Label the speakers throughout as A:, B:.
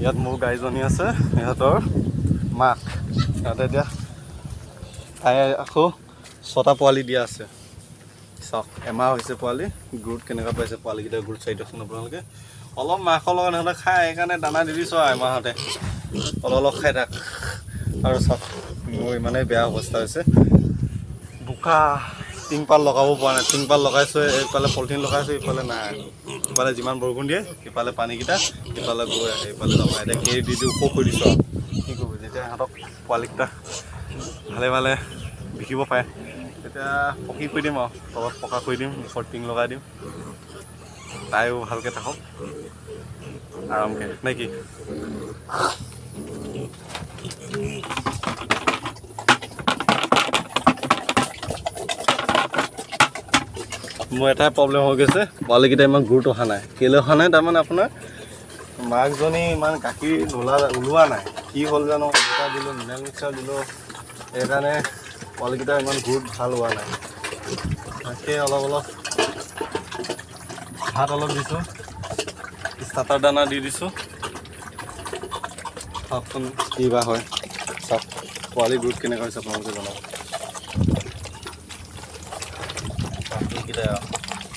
A: ইয়াত মোৰ গাইজনী আছে, ইহঁতৰ মাক। সিহঁতে এতিয়া আকৌ 6টা পোৱালি দিয়া আছে। চাওক, এমাহ হৈছে পোৱালি। গুৰুত কেনেকুৱা পাইছে পোৱালিকেইটা, গুৰুত চাই দিয়কচোন আপোনালোকে। অলপ মাকৰ লগত সিহঁতে খায়, সেইকাৰণে দানা দি দিছোঁ আৰু এমাহতে অলপ খাই থাক। আৰু চাওক, মোৰ ইমানেই বেয়া অৱস্থা হৈছে, বোকা টিংপাল লগাব পৰা নাই। টিংপাল লগাইছোঁ, এইফালে পলিথিন লগাইছোঁ, ইফালে নাই। ইফালে যিমান বৰষুণ দিয়ে ইফালে পানীকেইটা ইফালে গৈ আহে, ইফালে জমা। এতিয়া কেৰি দি ওখ কৰি দিছোঁ আৰু কি কৰিব। যেতিয়া সিহঁতক পোৱালিকেইটা ভালে ভালে বিকিব পাৰে, তেতিয়া পকী কৰি দিম আৰু তলত পকা কৰি দিম, ওপৰত টিং লগাই দিম। তাইও ভালকৈ থাকক আৰামকৈ, নে কি? মোৰ এটাই প্ৰব্লেম হৈ গৈছে, পোৱালিকেইটা ইমান গুৰুত্ব অহা নাই। কেলৈ অহা নাই, তাৰমানে আপোনাৰ মাকজনী ইমান গাখীৰ ওলোৱা নাই। কি হ'ল জানো, এটা দিলোঁ, মিনাৰেল মিক্সাৰ দিলোঁ, সেইকাৰণে পোৱালিকেইটা ইমান গুৰুত ভাল হোৱা নাই। তাকে অলপ ভাত অলপ দিছোঁ, ষ্টাৰ্টাৰ দানা দি দিছোঁ। চাওকচোন কি বা হয়। চাওক পোৱালি গুৰুত কেনেকুৱা হৈছে আপোনালোকে জনাব। এইকেইটা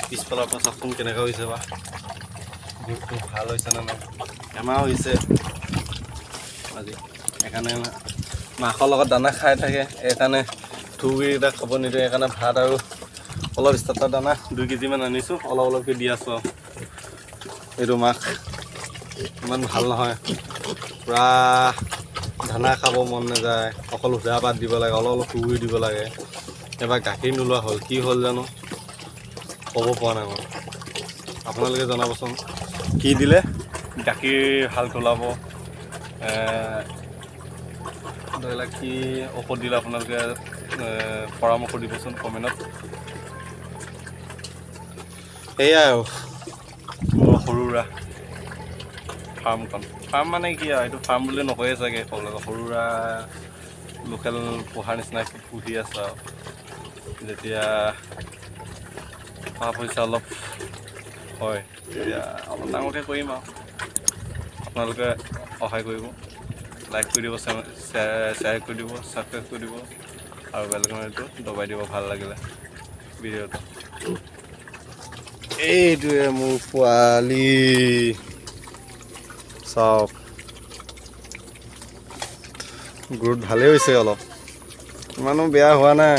A: পিছফালৰ পৰা চাওকচোন কেনেকুৱা হৈছে বা, গুৰুতটো ভাল হৈছে নে নাই। এমাহ হৈছে আজি, সেইকাৰণে মাকৰ লগত দানা খাই থাকে, সেইকাৰণে তুঁহগুৰিকেইটা খাব নিদিওঁ। সেইকাৰণে ভাত আৰু অলপ ষ্টাৰ্টাৰ দানা 2 কেজিমান আনিছোঁ, অলপকৈ দি আছোঁ আৰু। এইটো মাক ইমান ভাল নহয়, পূৰা দানা খাব মন নাযায়, অকল সুদা পাত দিব লাগে, অলপ তুঁহগুৰি দিব লাগে। এবাৰ গাখীৰ নোলোৱা হ'ল, কি হ'ল জানো, ক'ব পৰা নাই মই। আপোনালোকে জনাবচোন কি দিলে গাখীৰ ভালকৈ ওলাব, ধৰি লওক কি ঔষধ দিলে আপোনালোকে পৰামৰ্শ দিবচোন কমেণ্টত। সেয়াই আৰু মোৰ সৰু সুৰা ফাৰ্মখন। ফাৰ্ম মানে কি আৰু, এইটো ফাৰ্ম বুলি নকয়ে চাগে, সৰু সুৰা লোকেল পোহাৰ নিচিনা পুহি আছোঁ আৰু। যেতিয়া টকা পইচা অলপ হয়, তেতিয়া অলপ ডাঙৰকৈ কৰিম আৰু। আপোনালোকে সহায় কৰিব, লাইক কৰি দিব, শ্বেয়াৰ কৰি দিব, ছাবস্ক্ৰাইব কৰি দিব, আৰু বেল আইকনটো দবাই দিব ভাল লাগিলে ভিডিঅ'টো। এইটোৱে মোৰ পোৱালি, চাওক গুৰুত ভালেই হৈছে অলপ, ইমানো বেয়া হোৱা নাই,